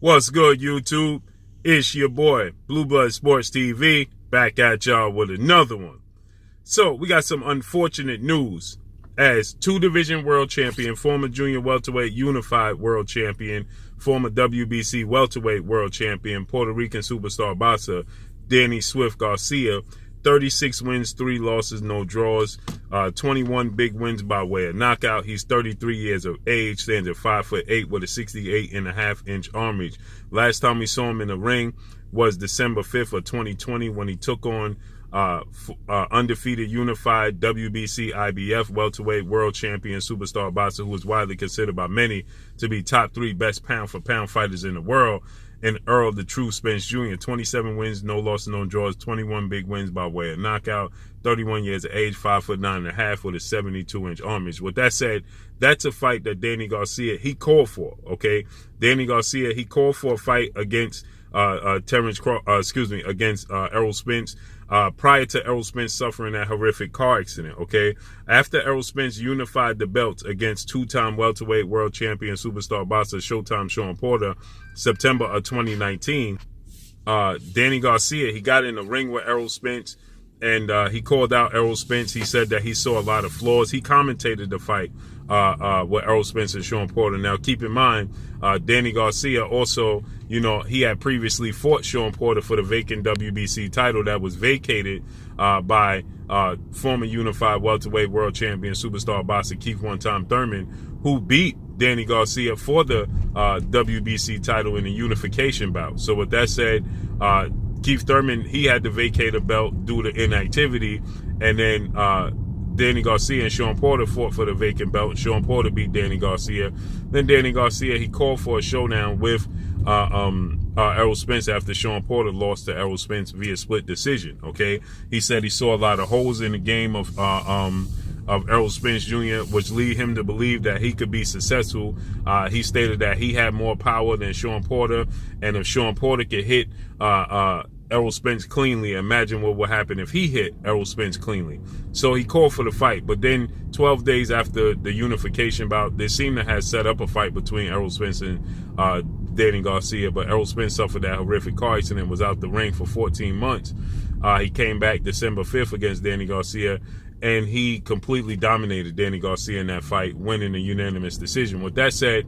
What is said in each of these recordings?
What's good, YouTube? It's your boy, Blue Blood Sports TV, back at y'all with another one. So, we got some unfortunate news as two-division world champion, former junior welterweight unified world champion, former WBC welterweight world champion, Puerto Rican superstar boxer, Danny Swift Garcia, 36 wins, 3 losses, no draws, 21 big wins by way of knockout. He's 33 years of age, stands at 5'8" with a 68.5-inch arm reach. Last time we saw him in the ring was December 5th of 2020 when he took on undefeated unified WBC IBF welterweight world champion superstar boxer who is widely considered by many to be top 3 best pound-for-pound fighters in the world. And Earl the True Spence Jr., 27 wins, no losses, no draws, 21 big wins by way of knockout, 31 years of age, 5'9.5" with a 72-inch arm reach. With that said, that's a fight that Danny Garcia, he called for, okay? Danny Garcia, he called for a fight against against Errol Spence, prior to Errol Spence suffering that horrific car accident, okay? After Errol Spence unified the belts against two-time welterweight world champion superstar boxer Showtime Shawn Porter, September of 2019, Danny Garcia, he got in the ring with Errol Spence, and he called out Errol Spence. He said that he saw a lot of flaws. He commentated the fight with Errol Spence and Shawn Porter. Now, keep in mind, Danny Garcia also, you know, he had previously fought Shawn Porter for the vacant WBC title that was vacated by former unified welterweight world champion superstar boxer Keith One-Time Thurman, who beat Danny Garcia for the WBC title in a unification bout. So with that said, Keith Thurman, he had to vacate a belt due to inactivity, and then Danny Garcia and Shawn Porter fought for the vacant belt. Shawn Porter beat Danny Garcia. Then Danny Garcia, he called for a showdown with Errol Spence after Shawn Porter lost to Errol Spence via split decision, okay? He said he saw a lot of holes in the game of Errol Spence Jr., which lead him to believe that he could be successful. He stated that he had more power than Shawn Porter, and if Shawn Porter could hit Errol Spence cleanly, imagine what would happen if he hit Errol Spence cleanly. So he called for the fight, but then 12 days after the unification bout, they seemed to have set up a fight between Errol Spence and Danny Garcia, but Errol Spence suffered that horrific car accident and was out the ring for 14 months. He came back December 5th against Danny Garcia, and he completely dominated Danny Garcia in that fight, winning a unanimous decision. With that said,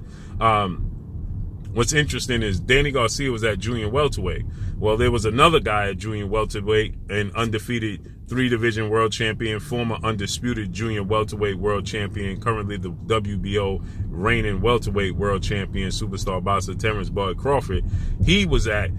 what's interesting is Danny Garcia was at junior welterweight. Well, there was another guy at junior welterweight, an undefeated 3-division world champion, former undisputed junior welterweight world champion, currently the WBO reigning welterweight world champion, superstar boxer Terence Crawford. He was at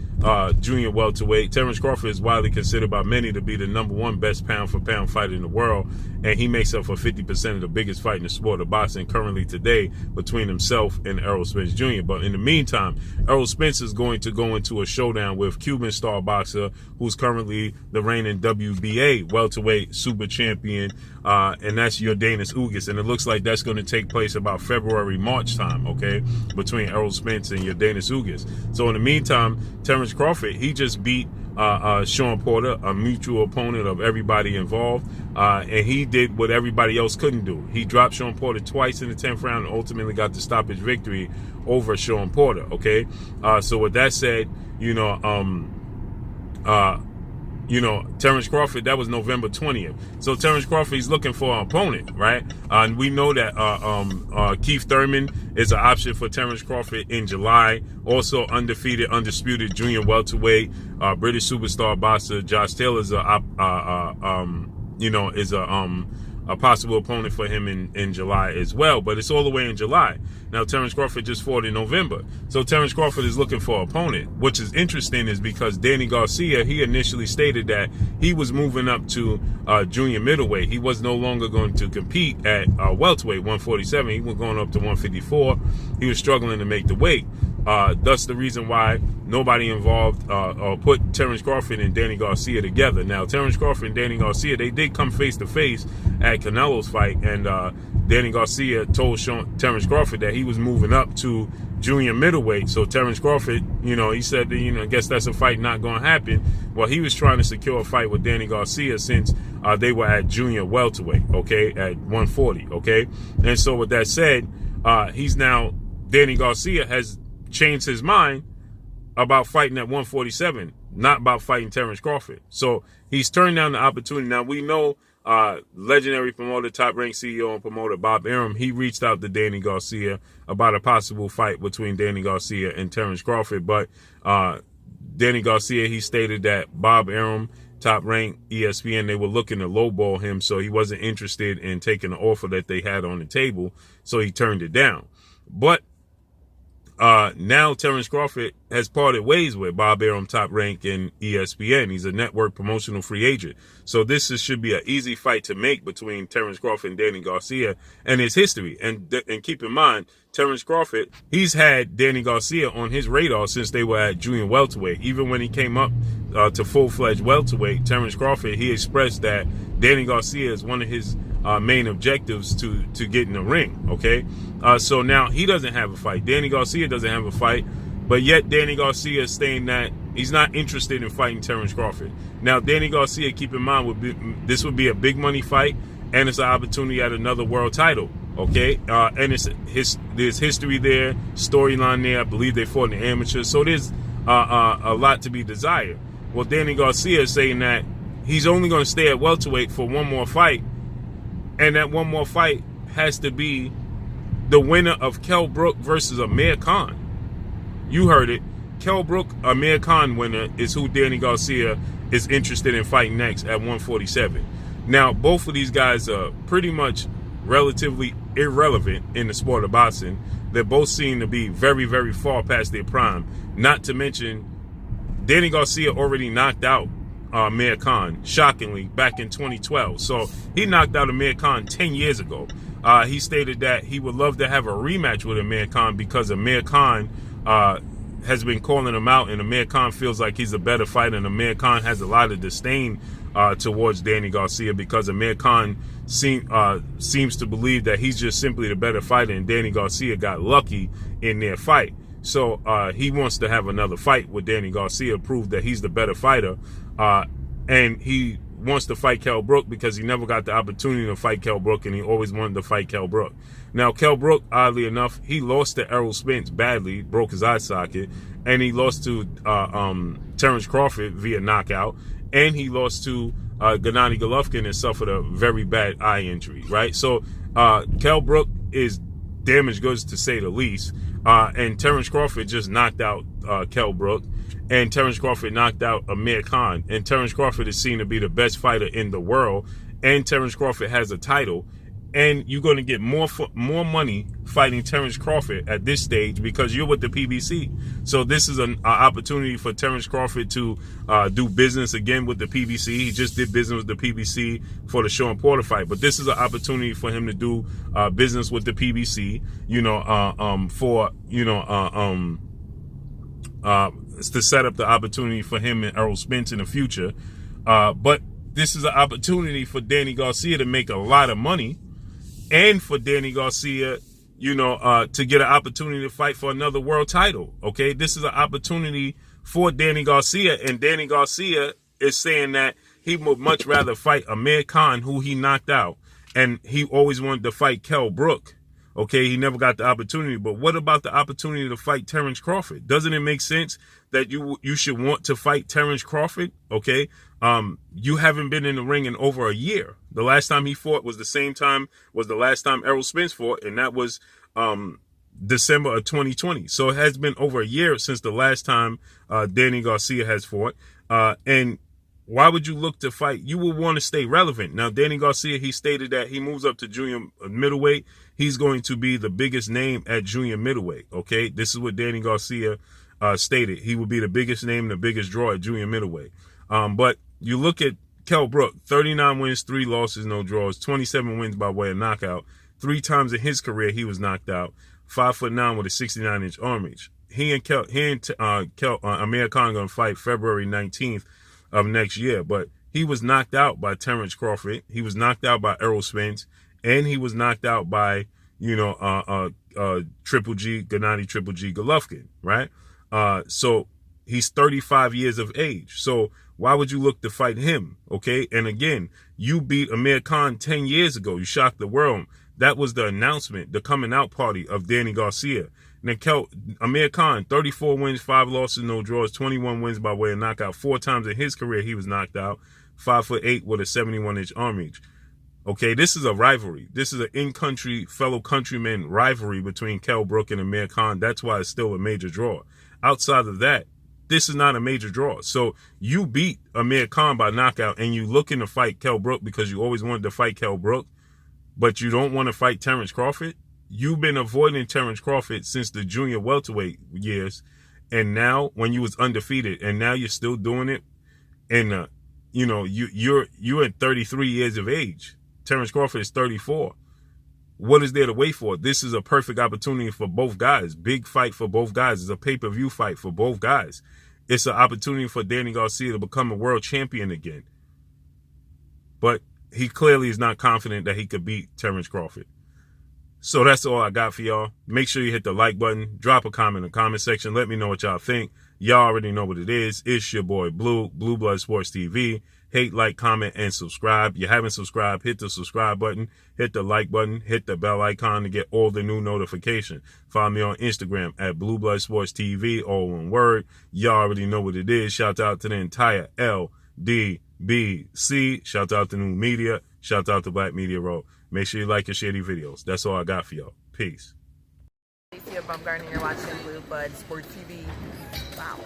junior welterweight. Terence Crawford is widely considered by many to be the #1 best pound-for-pound fighter in the world, and he makes up for 50% of the biggest fight in the sport of boxing currently today between himself and Errol Spence Jr. But in the meantime, Errol Spence is going to go into a showdown with Cuban star boxer who's currently the reigning WBA welterweight super champion, and that's Yordenis Ugas, and it looks like that's going to take place about February, March time, okay, between Errol Spence and Yordenis Ugas. So in the meantime, Terence Crawford, he just beat Shawn Porter, a mutual opponent of everybody involved, and he did what everybody else couldn't do. He dropped Shawn Porter twice in the 10th round and ultimately got the stoppage victory over Shawn Porter, okay? So with that said, Terence Crawford, that was November 20th. So Terence Crawford, he's looking for an opponent, right? And we know that Keith Thurman is an option for Terence Crawford in July. Also undisputed junior welterweight, British superstar boxer Josh Taylor is a possible opponent for him in July as well, but it's all the way in July. Now, Terence Crawford just fought in November. So Terence Crawford is looking for an opponent, which is interesting is because Danny Garcia, he initially stated that he was moving up to junior middleweight. He was no longer going to compete at welterweight, 147. He was going up to 154. He was struggling to make the weight. Thus the reason why nobody involved put Terence Crawford and Danny Garcia together. Now, Terence Crawford and Danny Garcia, they did come face-to-face at Canelo's fight, and Danny Garcia told Terence Crawford that he was moving up to junior middleweight. So Terence Crawford, he said that, I guess that's a fight not going to happen. Well, he was trying to secure a fight with Danny Garcia since they were at junior welterweight, okay, at 140, okay? And so with that said, Danny Garcia has changed his mind about fighting at 147, not about fighting Terence Crawford. So he's turned down the opportunity. Now, we know legendary promoter, Top Rank CEO and promoter Bob Arum, he reached out to Danny Garcia about a possible fight between Danny Garcia and Terence Crawford. But Danny Garcia, he stated that Bob Arum, Top Rank, ESPN, they were looking to lowball him, so he wasn't interested in taking the offer that they had on the table, so he turned it down. But now Terence Crawford has parted ways with Bob Arum, Top Rank, and ESPN. He's a network promotional free agent. So this should be an easy fight to make between Terence Crawford and Danny Garcia and his history. And keep in mind, Terence Crawford, he's had Danny Garcia on his radar since they were at junior welterweight. Even when he came up to full-fledged welterweight, Terence Crawford, he expressed that Danny Garcia is one of his main objectives to get in the ring, okay? So now he doesn't have a fight. Danny Garcia doesn't have a fight, but yet Danny Garcia is saying that he's not interested in fighting Terence Crawford. Now, Danny Garcia, keep in mind, this would be a big money fight, and it's an opportunity at another world title, okay? And there's history there, storyline there. I believe they fought in the amateur, so there's a lot to be desired. Well, Danny Garcia is saying that he's only going to stay at welterweight for one more fight, and that one more fight has to be the winner of Kell Brook versus Amir Khan. You heard it. Kell Brook, Amir Khan winner is who Danny Garcia is interested in fighting next at 147. Now, both of these guys are pretty much relatively irrelevant in the sport of boxing. They both seem to be very, very far past their prime. Not to mention, Danny Garcia already knocked out Amir Khan, shockingly, back in 2012. So he knocked out Amir Khan 10 years ago. He stated that he would love to have a rematch with Amir Khan because Amir Khan has been calling him out, and Amir Khan feels like he's a better fighter, and Amir Khan has a lot of disdain towards Danny Garcia because Amir Khan seems to believe that he's just simply the better fighter, and Danny Garcia got lucky in their fight. So he wants to have another fight with Danny Garcia, prove that he's the better fighter, and he wants to fight Kell Brook because he never got the opportunity to fight Kell Brook, and he always wanted to fight Kell Brook. Now, Kell Brook, oddly enough, he lost to Errol Spence badly, broke his eye socket, and he lost to Terence Crawford via knockout, and he lost to Gennady Golovkin and suffered a very bad eye injury, right? So Kell Brook is damaged goods, to say the least, and Terence Crawford just knocked out Kell Brook, and Terence Crawford knocked out Amir Khan, and Terence Crawford is seen to be the best fighter in the world, and Terence Crawford has a title, and you're going to get more money fighting Terence Crawford at this stage because you're with the PBC. So this is an opportunity for Terence Crawford to do business again with the PBC. He just did business with the PBC for the Shawn Porter fight, but this is an opportunity for him to do business with the PBC, to set up the opportunity for him and Errol Spence in the future. But this is an opportunity for Danny Garcia to make a lot of money, and for Danny Garcia, to get an opportunity to fight for another world title. Okay, this is an opportunity for Danny Garcia, and Danny Garcia is saying that he would much rather fight Amir Khan, who he knocked out, and he always wanted to fight Kell Brook. Okay, he never got the opportunity. But what about the opportunity to fight Terence Crawford? Doesn't it make sense that you should want to fight Terence Crawford? Okay, you haven't been in the ring in over a year. The last time he fought was the last time Errol Spence fought, and that was December of 2020. So it has been over a year since the last time Danny Garcia has fought. And why would you look to fight? You will want to stay relevant. Now, Danny Garcia, he stated that he moves up to junior middleweight. He's going to be the biggest name at junior middleweight, okay? This is what Danny Garcia stated. He will be the biggest name and the biggest draw at junior middleweight. But you look at Kell Brook, 39 wins, 3 losses, no draws, 27 wins by way of knockout. 3 times in his career he was knocked out. 5'9" with a 69-inch arm reach. He and Amir Khan are going to fight February 19th of next year. But he was knocked out by Terence Crawford. He was knocked out by Errol Spence. And he was knocked out by, Triple G, Gennady Triple G Golovkin, right? So he's 35 years of age. So why would you look to fight him, okay? And again, you beat Amir Khan 10 years ago. You shocked the world. That was the announcement, the coming out party of Danny Garcia. Now, Amir Khan, 34 wins, 5 losses, no draws, 21 wins by way of knockout. 4 times in his career he was knocked out. 5'8" with a 71-inch arm reach. Okay, this is a rivalry. This is an in-country, fellow countryman rivalry between Kell Brook and Amir Khan. That's why it's still a major draw. Outside of that, this is not a major draw. So you beat Amir Khan by knockout, and you looking to fight Kell Brook because you always wanted to fight Kell Brook, but you don't want to fight Terence Crawford. You've been avoiding Terence Crawford since the junior welterweight years, and now when you was undefeated, and now you're still doing it. And you know, you're at 33 years of age. Terence Crawford is 34. What is there to wait for? This is a perfect opportunity for both guys. Big fight for both guys. It's a pay-per-view fight for both guys. It's an opportunity for Danny Garcia to become a world champion again. But he clearly is not confident that he could beat Terence Crawford. So that's all I got for y'all. Make sure you hit the like button. Drop a comment in the comment section. Let me know what y'all think. Y'all already know what it is. It's your boy Blue, Blue Blood Sports TV. Hate, like, comment, and subscribe. You haven't subscribed, hit the subscribe button, hit the like button, hit the bell icon to get all the new notifications. Follow me on Instagram at Blue Blood Sports TV, all one word. Y'all already know what it is. Shout out to the entire LDBC. Shout out to New Media. Shout out to Black Media Row. Make sure you like and share these videos. That's all I got for y'all. Peace. Garcia Bumgarner, you're watching Blue Blood Sports TV. Wow.